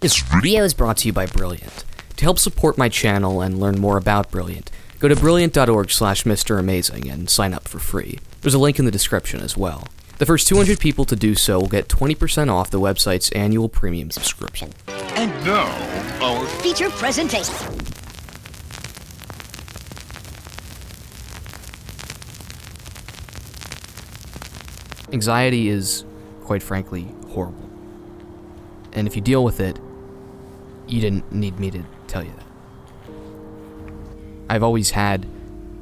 This video is brought to you by Brilliant. To help support my channel and learn more about Brilliant, go to brilliant.org/MrAmazing and sign up for free. There's a link in the description as well. The first 200 people to do so will get 20% off the website's annual premium subscription. And now, our feature presentation. Anxiety is, quite frankly, horrible. And if you deal with it, you didn't need me to tell you that. I've always had,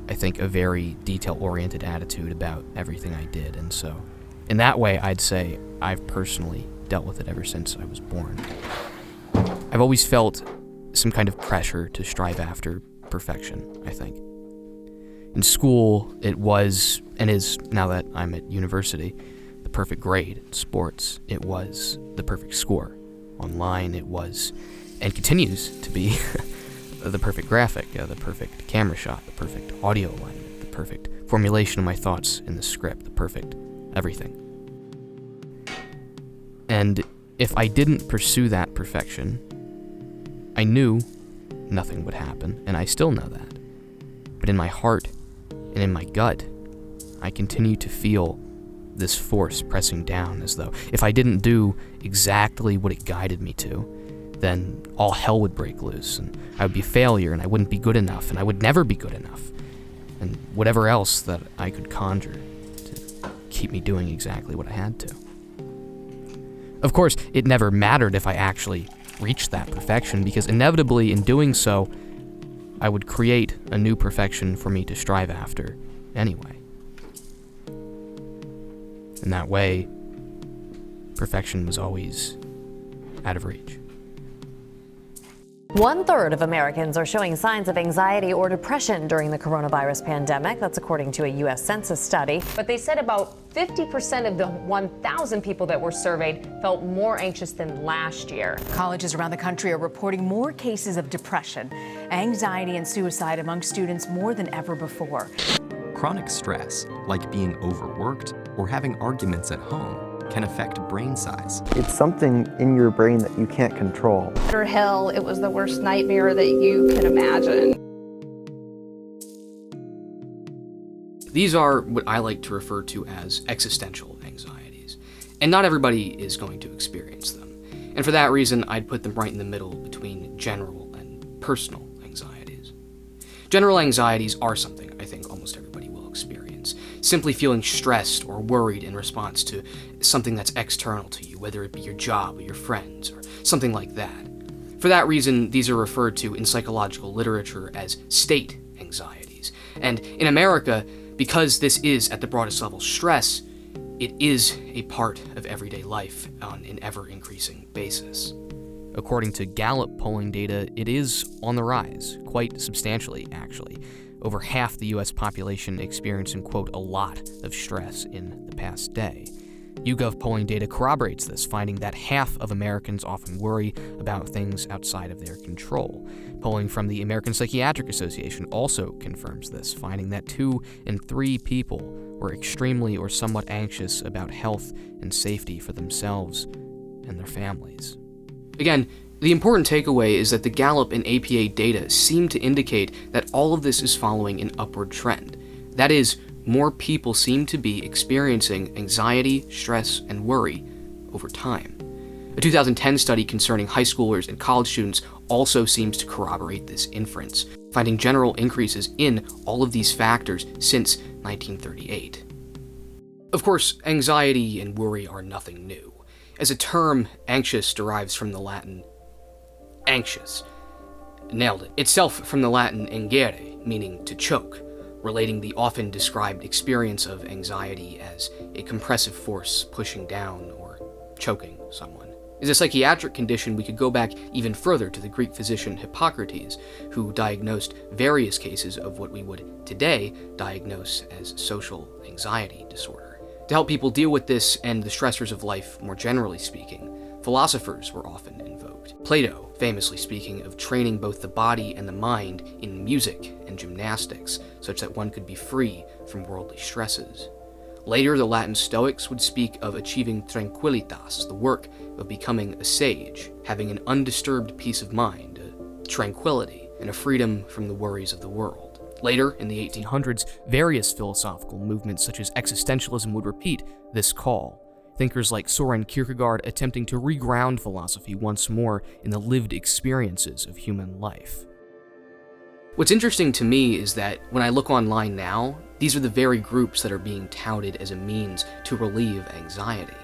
I think, a very detail-oriented attitude about everything I did, and so, in that way, I'd say I've personally dealt with it ever since I was born. I've always felt some kind of pressure to strive after perfection, I think. In school, it was, and is, now that I'm at university, the perfect grade. In sports, it was the perfect score. Online, it was, and continues to be, the perfect graphic, the perfect camera shot, the perfect audio alignment, the perfect formulation of my thoughts in the script, the perfect everything. And if I didn't pursue that perfection, I knew nothing would happen, and I still know that. But in my heart and in my gut, I continue to feel this force pressing down, as though if I didn't do exactly what it guided me to, then all hell would break loose, and I would be a failure, and I wouldn't be good enough, and I would never be good enough, and whatever else that I could conjure to keep me doing exactly what I had to. Of course, it never mattered if I actually reached that perfection, because inevitably in doing so, I would create a new perfection for me to strive after anyway. In that way, perfection was always out of reach. 1/3 of Americans are showing signs of anxiety or depression during the coronavirus pandemic. That's according to a U.S. Census study. But they said about 50% of the 1,000 people that were surveyed felt more anxious than last year. Colleges around the country are reporting more cases of depression, anxiety, and suicide among students more than ever before. Chronic stress, like being overworked or having arguments at home, can affect brain size. It's something in your brain that you can't control. After hell, it was the worst nightmare that you could imagine. These are what I like to refer to as existential anxieties, and not everybody is going to experience them. And for that reason, I'd put them right in the middle between general and personal anxieties. General anxieties are something I think almost everybody will experience. Simply feeling stressed or worried in response to something that's external to you, whether it be your job or your friends or something like that. For that reason, these are referred to in psychological literature as state anxieties. And in America, because this is at the broadest level stress, it is a part of everyday life on an ever-increasing basis. According to Gallup polling data, it is on the rise, quite substantially, actually. Over half the U.S. population experiencing, quote, a lot of stress in the past day. YouGov polling data corroborates this, finding that half of Americans often worry about things outside of their control. Polling from the American Psychiatric Association also confirms this, finding that 2 in 3 people were extremely or somewhat anxious about health and safety for themselves and their families. Again, the important takeaway is that the Gallup and APA data seem to indicate that all of this is following an upward trend. That is, more people seem to be experiencing anxiety, stress, and worry over time. A 2010 study concerning high schoolers and college students also seems to corroborate this inference, finding general increases in all of these factors since 1938. Of course, anxiety and worry are nothing new. As a term, anxious derives from the Latin anxious. Nailed it. Itself from the Latin angere, meaning to choke, relating the often described experience of anxiety as a compressive force pushing down or choking someone. As a psychiatric condition, we could go back even further to the Greek physician Hippocrates, who diagnosed various cases of what we would today diagnose as social anxiety disorder. To help people deal with this and the stressors of life more generally speaking, philosophers were often invoked. Plato, famously speaking of training both the body and the mind in music and gymnastics, such that one could be free from worldly stresses. Later, the Latin Stoics would speak of achieving tranquillitas, the work of becoming a sage, having an undisturbed peace of mind, a tranquility, and a freedom from the worries of the world. Later, in the 1800s, various philosophical movements such as existentialism would repeat this call. Thinkers like Soren Kierkegaard attempting to reground philosophy once more in the lived experiences of human life. What's interesting to me is that when I look online now, these are the very groups that are being touted as a means to relieve anxiety.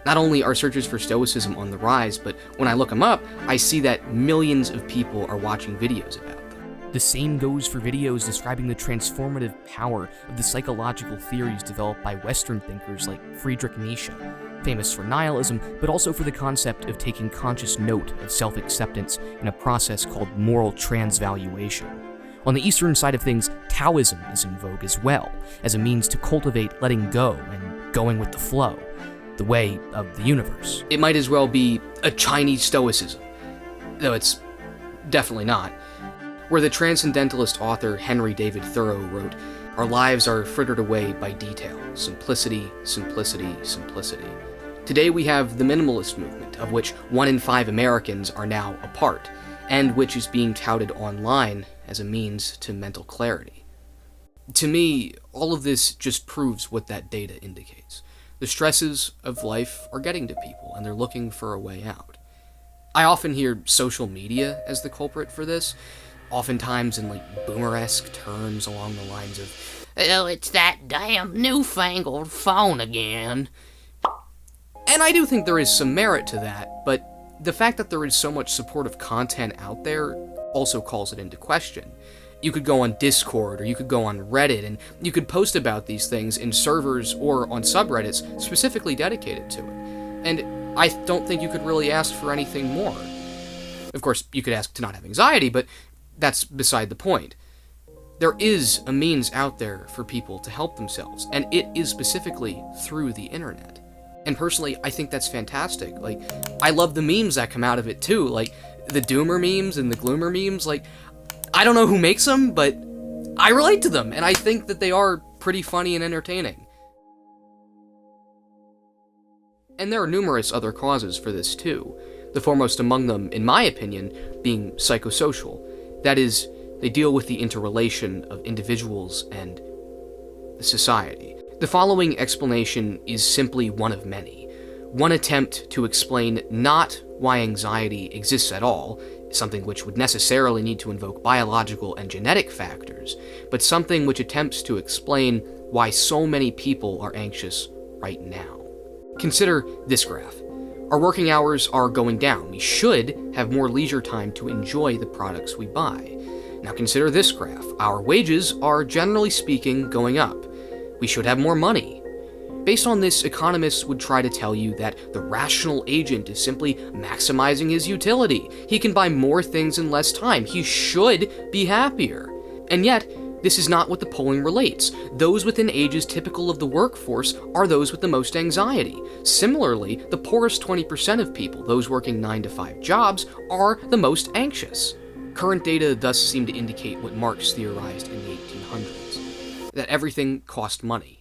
Not only are searches for Stoicism on the rise, but when I look them up, I see that millions of people are watching videos about them. The same goes for videos describing the transformative power of the psychological theories developed by Western thinkers like Friedrich Nietzsche, famous for nihilism, but also for the concept of taking conscious note of self-acceptance in a process called moral transvaluation. On the Eastern side of things, Taoism is in vogue as well, as a means to cultivate letting go and going with the flow, the way of the universe. It might as well be a Chinese Stoicism, though it's definitely not. Where the transcendentalist author Henry David Thoreau wrote, "Our lives are frittered away by detail, simplicity, simplicity, simplicity." Today we have the minimalist movement, of which 1 in 5 Americans are now a part, and which is being touted online as a means to mental clarity. To me, all of this just proves what that data indicates. The stresses of life are getting to people, and they're looking for a way out. I often hear social media as the culprit for this, oftentimes in boomer-esque terms along the lines of, "Oh, it's that damn newfangled phone again." And I do think there is some merit to that, but the fact that there is so much supportive content out there also calls it into question. You could go on Discord, or you could go on Reddit, and you could post about these things in servers or on subreddits specifically dedicated to it. And I don't think you could really ask for anything more. Of course, you could ask to not have anxiety, but that's beside the point. There is a means out there for people to help themselves, and it is specifically through the internet. And personally, I think that's fantastic. I love the memes that come out of it too, the doomer memes and the gloomer memes. I don't know who makes them, but I relate to them, and I think that they are pretty funny and entertaining. And there are numerous other causes for this too, the foremost among them, in my opinion, being psychosocial. That is, they deal with the interrelation of individuals and society. The following explanation is simply one of many. One attempt to explain not why anxiety exists at all, something which would necessarily need to invoke biological and genetic factors, but something which attempts to explain why so many people are anxious right now. Consider this graph. Our working hours are going down. We should have more leisure time to enjoy the products we buy. Now consider this graph. Our wages are, generally speaking, going up. We should have more money. Based on this, economists would try to tell you that the rational agent is simply maximizing his utility. He can buy more things in less time. He should be happier. And yet, this is not what the polling relates. Those within ages typical of the workforce are those with the most anxiety. Similarly, the poorest 20% of people, those working 9-to-5 jobs, are the most anxious. Current data thus seem to indicate what Marx theorized in the 1800s, that everything cost money.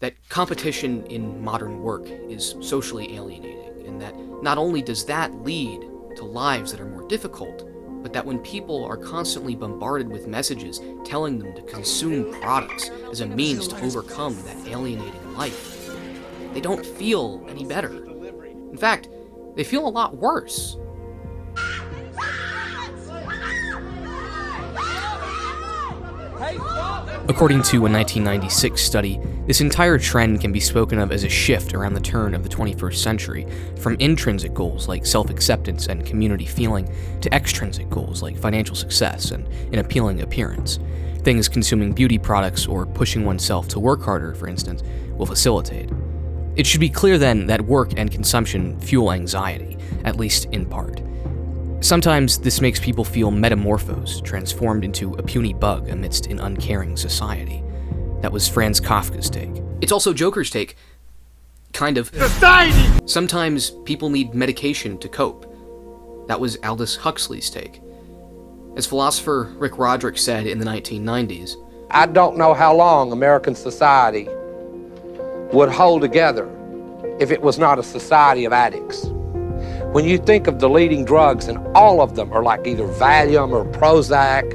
That competition in modern work is socially alienating, and that not only does that lead to lives that are more difficult, but that when people are constantly bombarded with messages telling them to consume products as a means to overcome that alienating life, they don't feel any better. In fact, they feel a lot worse. According to a 1996 study, this entire trend can be spoken of as a shift around the turn of the 21st century, from intrinsic goals like self-acceptance and community feeling to extrinsic goals like financial success and an appealing appearance. Things consuming beauty products or pushing oneself to work harder, for instance, will facilitate. It should be clear then that work and consumption fuel anxiety, at least in part. Sometimes this makes people feel metamorphosed, transformed into a puny bug amidst an uncaring society. That was Franz Kafka's take. It's also Joker's take. Kind of. Society! Sometimes people need medication to cope. That was Aldous Huxley's take. As philosopher Rick Roderick said in the 1990s, I don't know how long American society would hold together if it was not a society of addicts. When you think of the leading drugs, and all of them are like either Valium or Prozac,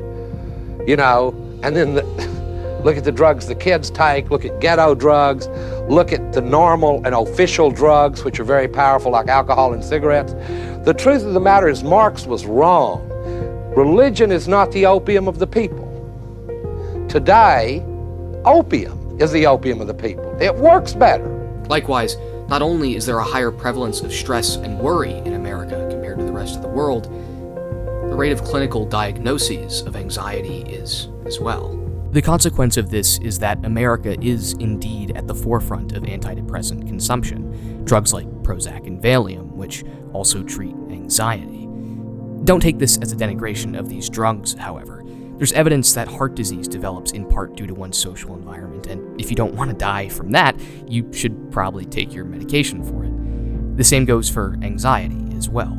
you know, and then look at the drugs the kids take, look at ghetto drugs, look at the normal and official drugs, which are very powerful, like alcohol and cigarettes. The truth of the matter is Marx was wrong. Religion is not the opium of the people. Today, opium is the opium of the people. It works better. Likewise, not only is there a higher prevalence of stress and worry in America compared to the rest of the world, the rate of clinical diagnoses of anxiety is as well. The consequence of this is that America is indeed at the forefront of antidepressant consumption, drugs like Prozac and Valium, which also treat anxiety. Don't take this as a denigration of these drugs, however. There's evidence that heart disease develops in part due to one's social environment, and if you don't want to die from that, you should probably take your medication for it. The same goes for anxiety as well.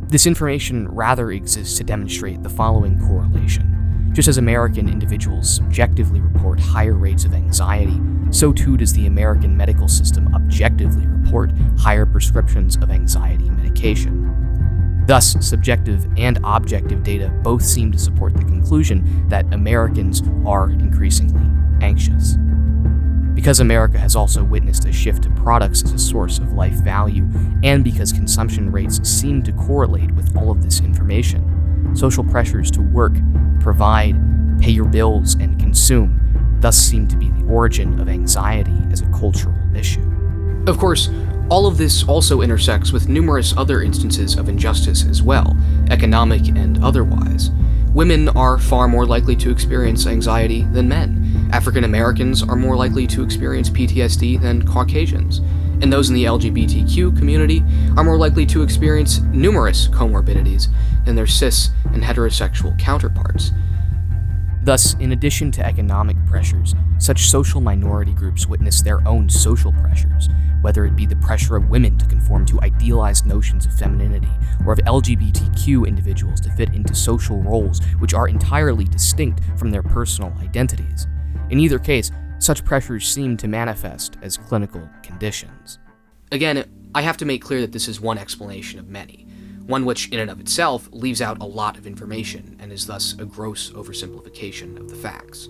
This information rather exists to demonstrate the following correlation. Just as American individuals subjectively report higher rates of anxiety, so too does the American medical system objectively report higher prescriptions of anxiety medication. Thus, subjective and objective data both seem to support the conclusion that Americans are increasingly anxious. Because America has also witnessed a shift to products as a source of life value, and because consumption rates seem to correlate with all of this information, social pressures to work, provide, pay your bills, and consume thus seem to be the origin of anxiety as a cultural issue. Of course, all of this also intersects with numerous other instances of injustice as well, economic and otherwise. Women are far more likely to experience anxiety than men. African Americans are more likely to experience PTSD than Caucasians. And those in the LGBTQ community are more likely to experience numerous comorbidities than their cis and heterosexual counterparts. Thus, in addition to economic pressures, such social minority groups witness their own social pressures, whether it be the pressure of women to conform to idealized notions of femininity, or of LGBTQ individuals to fit into social roles which are entirely distinct from their personal identities. In either case, such pressures seem to manifest as clinical conditions. Again, I have to make clear that this is one explanation of many, one which in and of itself leaves out a lot of information and is thus a gross oversimplification of the facts.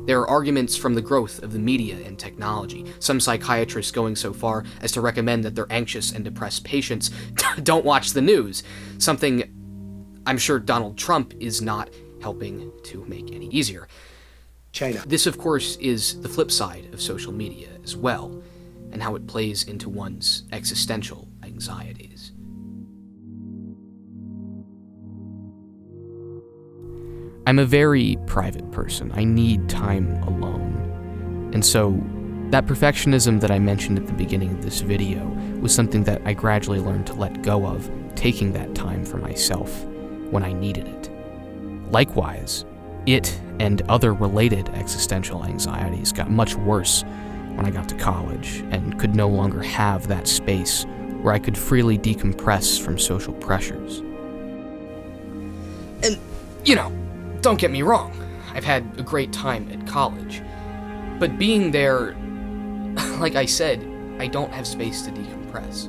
There are arguments from the growth of the media and technology, some psychiatrists going so far as to recommend that their anxious and depressed patients don't watch the news, something I'm sure Donald Trump is not helping to make any easier. China. This, of course, is the flip side of social media as well, and how it plays into one's existential anxieties. I'm a very private person. I need time alone. And so, that perfectionism that I mentioned at the beginning of this video was something that I gradually learned to let go of, taking that time for myself when I needed it. Likewise, it and other related existential anxieties got much worse when I got to college and could no longer have that space where I could freely decompress from social pressures. And, don't get me wrong, I've had a great time at college, but being there, like I said, I don't have space to decompress.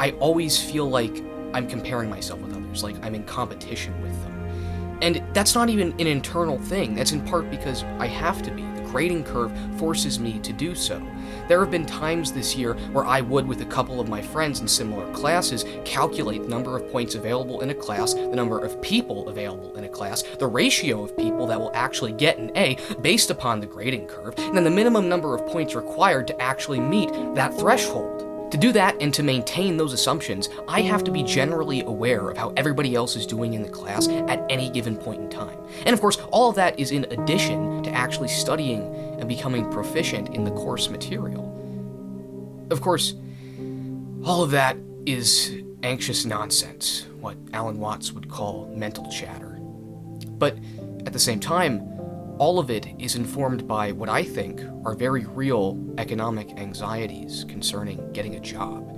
I always feel like I'm comparing myself with others, like I'm in competition with them. And that's not even an internal thing, that's in part because I have to be. The grading curve forces me to do so. There have been times this year where I would, with a couple of my friends in similar classes, calculate the number of points available in a class, the number of people available in a class, the ratio of people that will actually get an A based upon the grading curve, and then the minimum number of points required to actually meet that threshold. To do that and to maintain those assumptions, I have to be generally aware of how everybody else is doing in the class at any given point in time. And of course, all of that is in addition to actually studying and becoming proficient in the course material. Of course, all of that is anxious nonsense, what Alan Watts would call mental chatter. But at the same time, all of it is informed by what I think are very real economic anxieties concerning getting a job,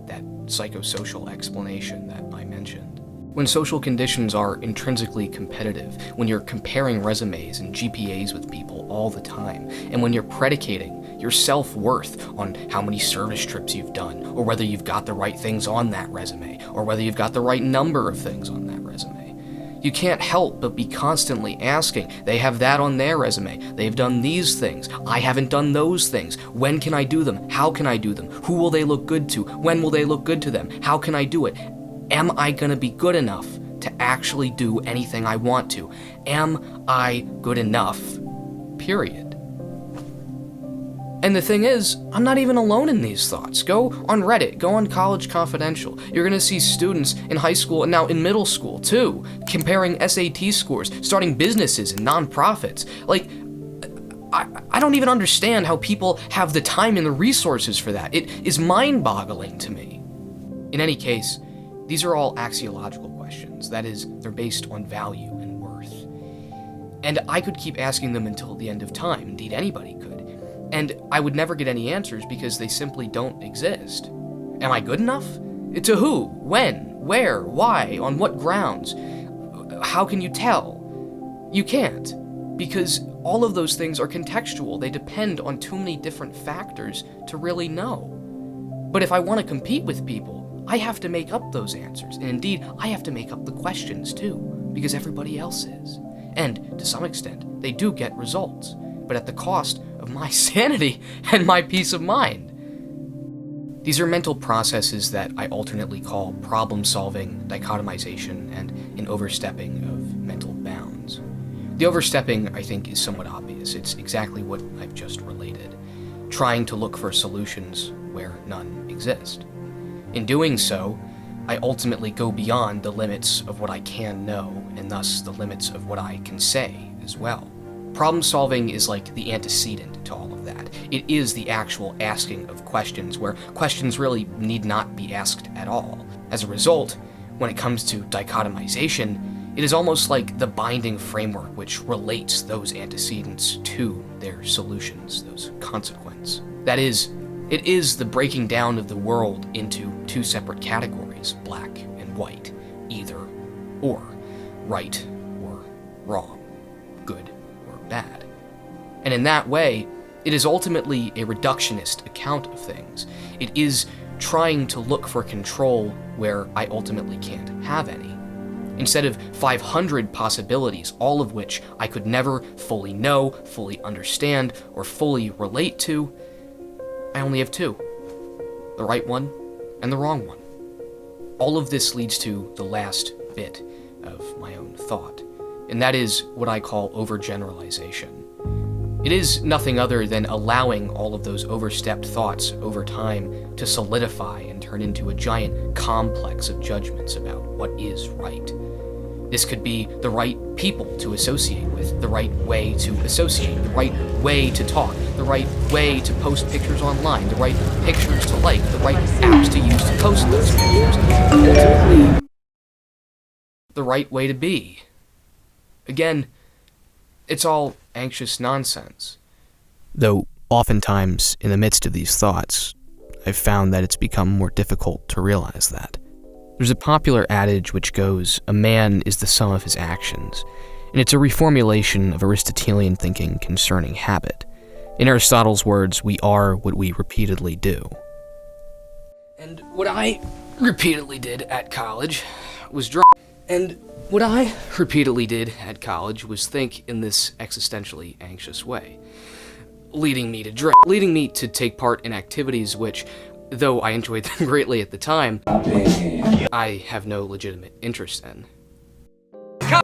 that psychosocial explanation that I mentioned. When social conditions are intrinsically competitive, when you're comparing resumes and GPAs with people all the time, and when you're predicating your self-worth on how many service trips you've done, or whether you've got the right things on that resume, or whether you've got the right number of things on that resume, you can't help but be constantly asking, they have that on their resume, they've done these things, I haven't done those things, when can I do them, how can I do them, who will they look good to, when will they look good to them, how can I do it? Am I gonna be good enough to actually do anything I want to? Am I good enough? Period. And the thing is, I'm not even alone in these thoughts. Go on Reddit, go on College Confidential. You're gonna see students in high school and now in middle school too, comparing SAT scores, starting businesses and nonprofits. Like, I don't even understand how people have the time and the resources for that. It is mind-boggling to me. In any case, these are all axiological questions. That is, they're based on value and worth. And I could keep asking them until the end of time. Indeed, anybody could. And I would never get any answers because they simply don't exist. Am I good enough? To who? When? Where? Why? On what grounds? How can you tell? You can't. Because all of those things are contextual. They depend on too many different factors to really know. But if I want to compete with people, I have to make up those answers, and indeed, I have to make up the questions too, because everybody else is. And, to some extent, they do get results, but at the cost of my sanity and my peace of mind. These are mental processes that I alternately call problem-solving, dichotomization, and an overstepping of mental bounds. The overstepping, I think, is somewhat obvious. It's exactly what I've just related, trying to look for solutions where none exist. In doing so, I ultimately go beyond the limits of what I can know, and thus the limits of what I can say as well. Problem solving is like the antecedent to all of that. It is the actual asking of questions, where questions really need not be asked at all. As a result, when it comes to dichotomization, it is almost like the binding framework which relates those antecedents to their solutions, those consequences. That is, it is the breaking down of the world into two separate categories, black and white, either or, right or wrong, good or bad. And in that way, it is ultimately a reductionist account of things. It is trying to look for control where I ultimately can't have any. Instead of 500 possibilities, all of which I could never fully know, fully understand, or fully relate to, I only have two. The right one and the wrong one. All of this leads to the last bit of my own thought, and that is what I call overgeneralization. It is nothing other than allowing all of those overstepped thoughts over time to solidify and turn into a giant complex of judgments about what is right. This could be the right people to associate with, the right way to associate, the right way to talk, the right way to post pictures online, the right pictures to like, the right apps to use to post those pictures. Ultimately, the right way to be. Again, it's all anxious nonsense. Though, oftentimes, in the midst of these thoughts, I've found that it's become more difficult to realize that. There's a popular adage which goes, a man is the sum of his actions, and it's a reformulation of Aristotelian thinking concerning habit. In Aristotle's words, we are what we repeatedly do. And what I repeatedly did at college was drink. And what I repeatedly did at college was think in this existentially anxious way, leading me to drink, leading me to take part in activities which, though I enjoyed them greatly at the time, I have no legitimate interest in.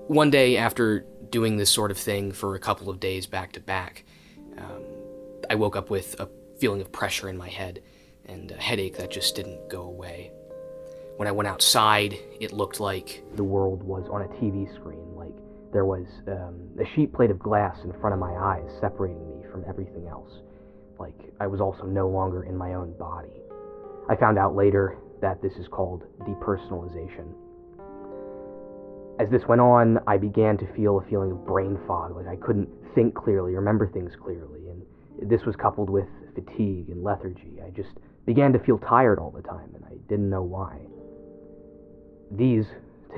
One day, after doing this sort of thing for a couple of days back to back, I woke up with a feeling of pressure in my head and a headache that just didn't go away. When I went outside, it looked like the world was on a TV screen, like there was a sheet plate of glass in front of my eyes separating me from everything else, like I was also no longer in my own body. I found out later that this is called depersonalisation. As this went on, I began to feel a feeling of brain fog, like I couldn't think clearly, remember things clearly, and this was coupled with fatigue and lethargy. I just began to feel tired all the time, and I didn't know why. These,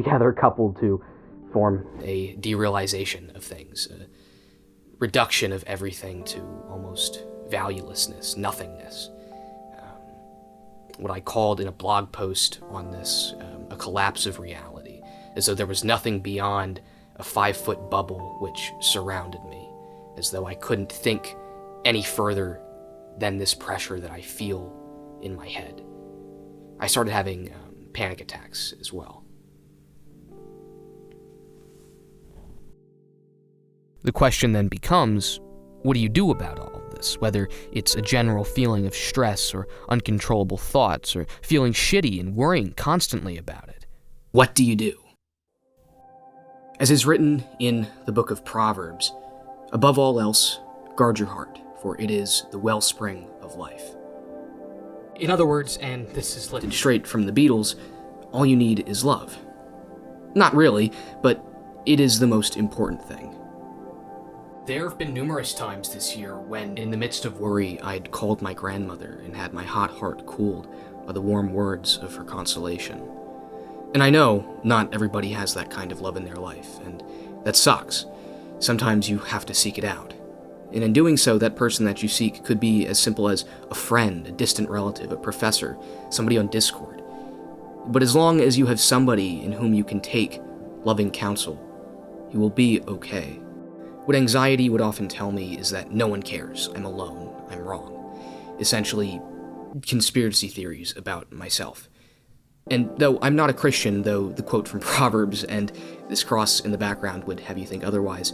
together coupled to form a derealization of things, a reduction of everything to almost valuelessness, nothingness. What I called in a blog post on this a collapse of reality, as though there was nothing beyond a 5-foot bubble which surrounded me, as though I couldn't think any further than this pressure that I feel in my head. I started having panic attacks as well. The question then becomes, what do you do about all of this? Whether it's a general feeling of stress or uncontrollable thoughts or feeling shitty and worrying constantly about it. What do you do? As is written in the book of Proverbs, above all else, guard your heart, for it is the wellspring of life. In other words, and this is lifted straight from the Beatles, all you need is love. Not really, but it is the most important thing. There have been numerous times this year when, in the midst of worry, I'd called my grandmother and had my hot heart cooled by the warm words of her consolation. And I know not everybody has that kind of love in their life, and that sucks. Sometimes you have to seek it out. And in doing so, that person that you seek could be as simple as a friend, a distant relative, a professor, somebody on Discord. But as long as you have somebody in whom you can take loving counsel, you will be okay. What anxiety would often tell me is that no one cares, I'm alone, I'm wrong. Essentially, conspiracy theories about myself. And though I'm not a Christian, though the quote from Proverbs and this cross in the background would have you think otherwise,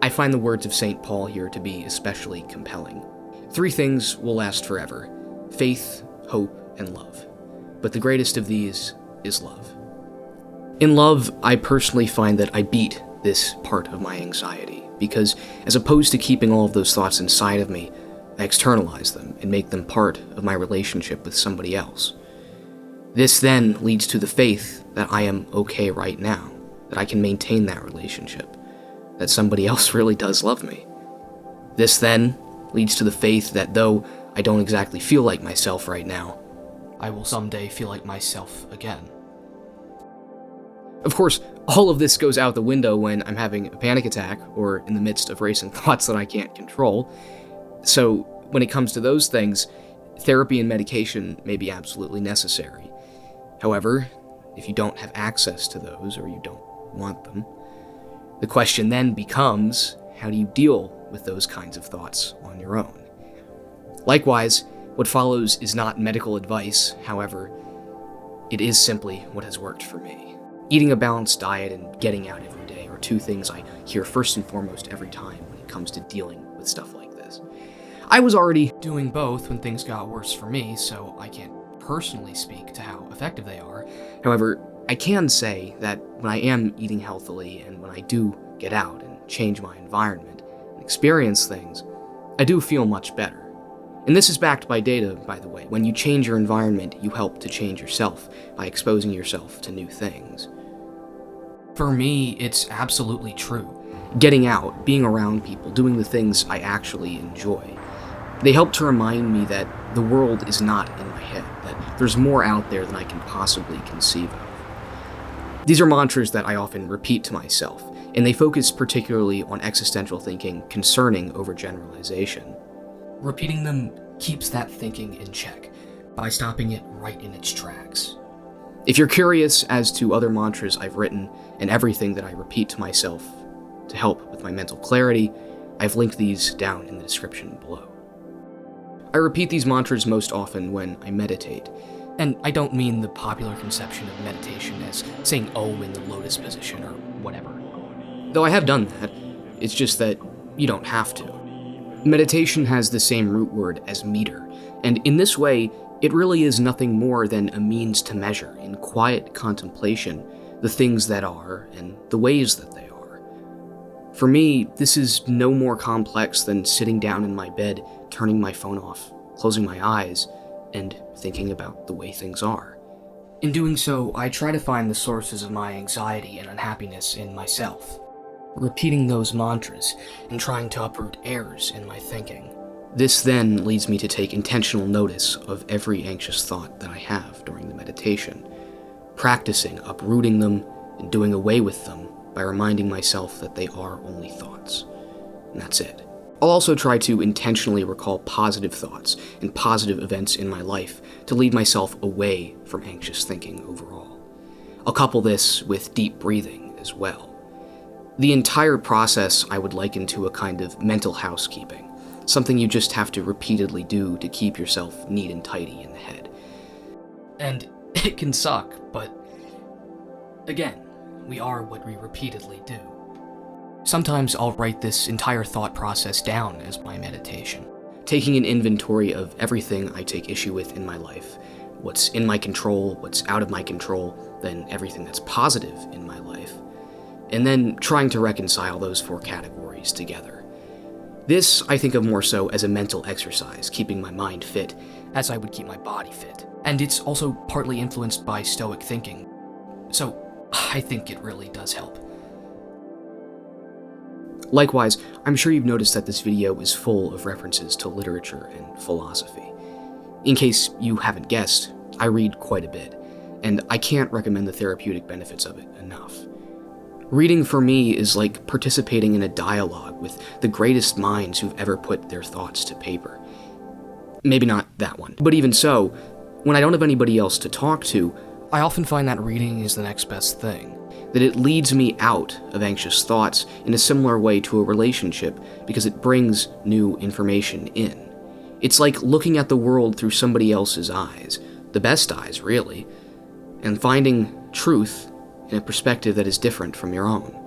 I find the words of St. Paul here to be especially compelling. 3 things will last forever: faith, hope, and love. But the greatest of these is love. In love, I personally find that I beat this part of my anxiety, because as opposed to keeping all of those thoughts inside of me, I externalize them and make them part of my relationship with somebody else. This then leads to the faith that I am okay right now, that I can maintain that relationship, that somebody else really does love me. This then leads to the faith that though I don't exactly feel like myself right now, I will someday feel like myself again. Of course, all of this goes out the window when I'm having a panic attack or in the midst of racing thoughts that I can't control. So when it comes to those things, therapy and medication may be absolutely necessary. However, if you don't have access to those or you don't want them, the question then becomes, how do you deal with those kinds of thoughts on your own? Likewise, what follows is not medical advice, however, it is simply what has worked for me. Eating a balanced diet and getting out every day are 2 things I hear first and foremost every time when it comes to dealing with stuff like this. I was already doing both when things got worse for me, so I can't personally speak to how effective they are. However, I can say that when I am eating healthily and when I do get out and change my environment and experience things, I do feel much better. And this is backed by data, by the way. When you change your environment, you help to change yourself by exposing yourself to new things. For me, it's absolutely true. Getting out, being around people, doing the things I actually enjoy. They help to remind me that the world is not in my head, that there's more out there than I can possibly conceive of. These are mantras that I often repeat to myself, and they focus particularly on existential thinking concerning overgeneralization. Repeating them keeps that thinking in check by stopping it right in its tracks. If you're curious as to other mantras I've written and everything that I repeat to myself to help with my mental clarity, I've linked these down in the description below. I repeat these mantras most often when I meditate, and I don't mean the popular conception of meditation as saying Om in the lotus position or whatever. Though I have done that, it's just that you don't have to. Meditation has the same root word as meter, and in this way, it really is nothing more than a means to measure, in quiet contemplation, the things that are and the ways that they are. For me, this is no more complex than sitting down in my bed, turning my phone off, closing my eyes, and thinking about the way things are. In doing so, I try to find the sources of my anxiety and unhappiness in myself, repeating those mantras and trying to uproot errors in my thinking. This then leads me to take intentional notice of every anxious thought that I have during the meditation, practicing uprooting them and doing away with them by reminding myself that they are only thoughts. And that's it. I'll also try to intentionally recall positive thoughts and positive events in my life to lead myself away from anxious thinking overall. I'll couple this with deep breathing as well. The entire process I would liken to a kind of mental housekeeping, something you just have to repeatedly do to keep yourself neat and tidy in the head. And it can suck, but again, we are what we repeatedly do. Sometimes I'll write this entire thought process down as my meditation, taking an inventory of everything I take issue with in my life, what's in my control, what's out of my control, then everything that's positive in my life, and then trying to reconcile those four categories together. This I think of more so as a mental exercise, keeping my mind fit, as I would keep my body fit. And it's also partly influenced by Stoic thinking, so I think it really does help. Likewise, I'm sure you've noticed that this video is full of references to literature and philosophy. In case you haven't guessed, I read quite a bit, and I can't recommend the therapeutic benefits of it enough. Reading for me is like participating in a dialogue with the greatest minds who've ever put their thoughts to paper. Maybe not that one, but even so, when I don't have anybody else to talk to, I often find that reading is the next best thing. That it leads me out of anxious thoughts in a similar way to a relationship because it brings new information in. It's like looking at the world through somebody else's eyes, the best eyes, really, and finding truth in a perspective that is different from your own.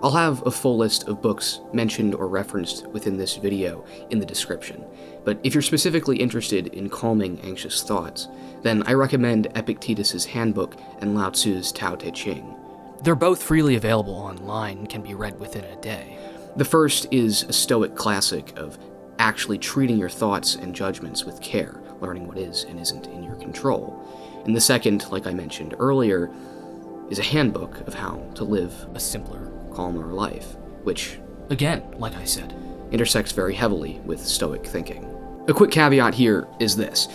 I'll have a full list of books mentioned or referenced within this video in the description, but if you're specifically interested in calming anxious thoughts, then I recommend Epictetus's Handbook and Lao Tzu's Tao Te Ching. They're both freely available online and can be read within a day. The first is a Stoic classic of actually treating your thoughts and judgments with care, learning what is and isn't in your control. And the second, like I mentioned earlier, is a handbook of how to live a simpler, calmer life, which, again, like I said, intersects very heavily with Stoic thinking. A quick caveat here is this: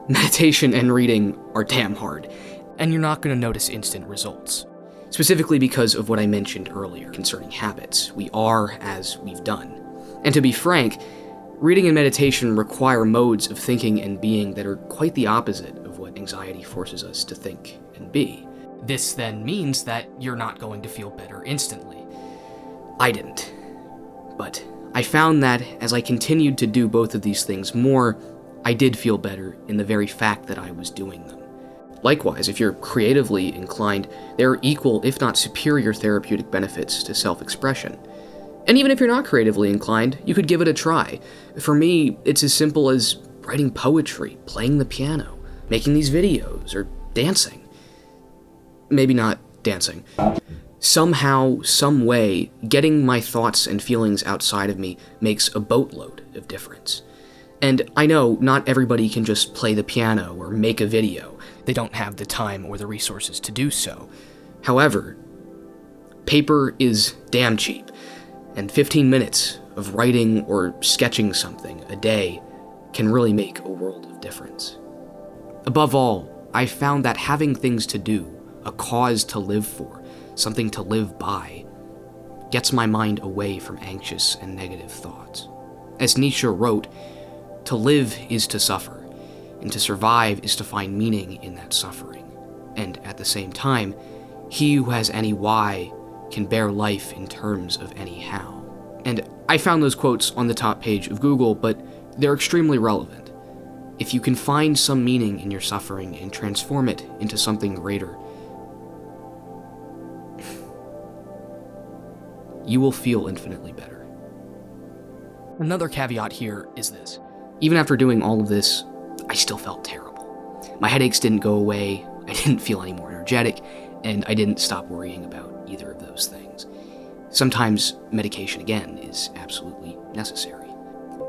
meditation and reading are damn hard, and you're not going to notice instant results. Specifically because of what I mentioned earlier concerning habits. We are as we've done. And to be frank, reading and meditation require modes of thinking and being that are quite the opposite of what anxiety forces us to think and be. This then means that you're not going to feel better instantly. I didn't. But I found that as I continued to do both of these things more, I did feel better in the very fact that I was doing them. Likewise, if you're creatively inclined, there are equal, if not superior, therapeutic benefits to self-expression. And even if you're not creatively inclined, you could give it a try. For me, it's as simple as writing poetry, playing the piano, making these videos, or dancing. Maybe not dancing. Somehow, some way, getting my thoughts and feelings outside of me makes a boatload of difference. And I know not everybody can just play the piano or make a video. They don't have the time or the resources to do so. However, paper is damn cheap, and 15 minutes of writing or sketching something a day can really make a world of difference. Above all, I found that having things to do, a cause to live for, something to live by, gets my mind away from anxious and negative thoughts. As Nietzsche wrote, "To live is to suffer, and to survive is to find meaning in that suffering. And at the same time, he who has any why can bear life in terms of any how." And I found those quotes on the top page of Google, but they're extremely relevant. If you can find some meaning in your suffering and transform it into something greater, you will feel infinitely better. Another caveat here is this. Even after doing all of this, I still felt terrible. My headaches didn't go away, I didn't feel any more energetic, and I didn't stop worrying about either of those things. Sometimes medication, again, is absolutely necessary.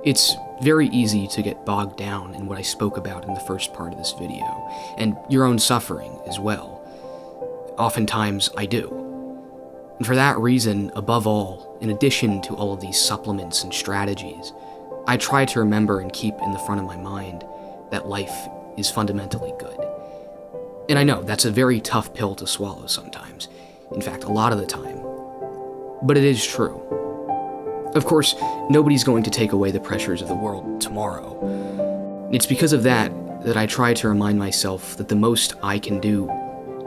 It's very easy to get bogged down in what I spoke about in the first part of this video, and your own suffering as well. Oftentimes, I do. And for that reason, above all, in addition to all of these supplements and strategies, I try to remember and keep in the front of my mind that life is fundamentally good. And I know that's a very tough pill to swallow sometimes. In fact, a lot of the time. But it is true. Of course, nobody's going to take away the pressures of the world tomorrow. It's because of that I try to remind myself that the most I can do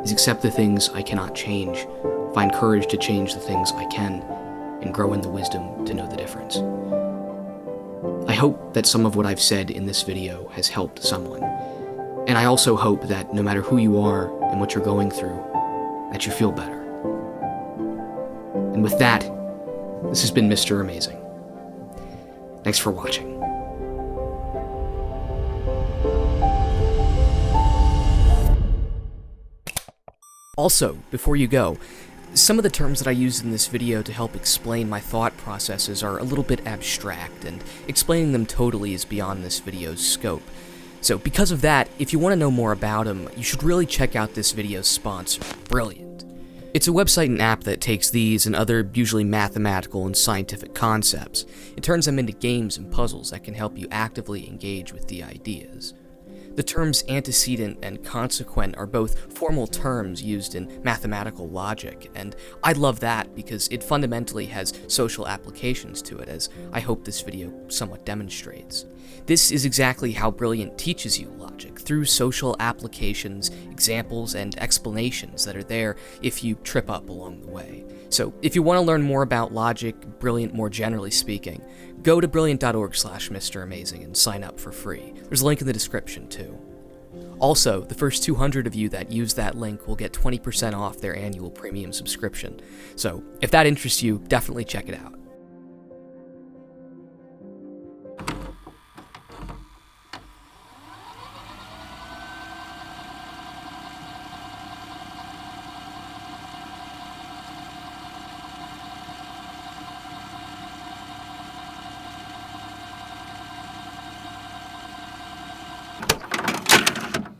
is accept the things I cannot change, find courage to change the things I can, and grow in the wisdom to know the difference. I hope that some of what I've said in this video has helped someone. And I also hope that no matter who you are and what you're going through, that you feel better. And with that, this has been Mr. Amazing. Thanks for watching. Also, before you go, some of the terms that I used in this video to help explain my thought processes are a little bit abstract, and explaining them totally is beyond this video's scope. So because of that, if you want to know more about them, you should really check out this video's sponsor, Brilliant. It's a website and app that takes these and other usually mathematical and scientific concepts and turns them into games and puzzles that can help you actively engage with the ideas. The terms antecedent and consequent are both formal terms used in mathematical logic, and I love that because it fundamentally has social applications to it, as I hope this video somewhat demonstrates. This is exactly how Brilliant teaches you logic, through social applications, examples, and explanations that are there if you trip up along the way. So if you want to learn more about logic, Brilliant more generally speaking, go to brilliant.org/Mr. Amazing and sign up for free. There's a link in the description too. Also, the first 200 of you that use that link will get 20% off their annual premium subscription. So if that interests you, definitely check it out.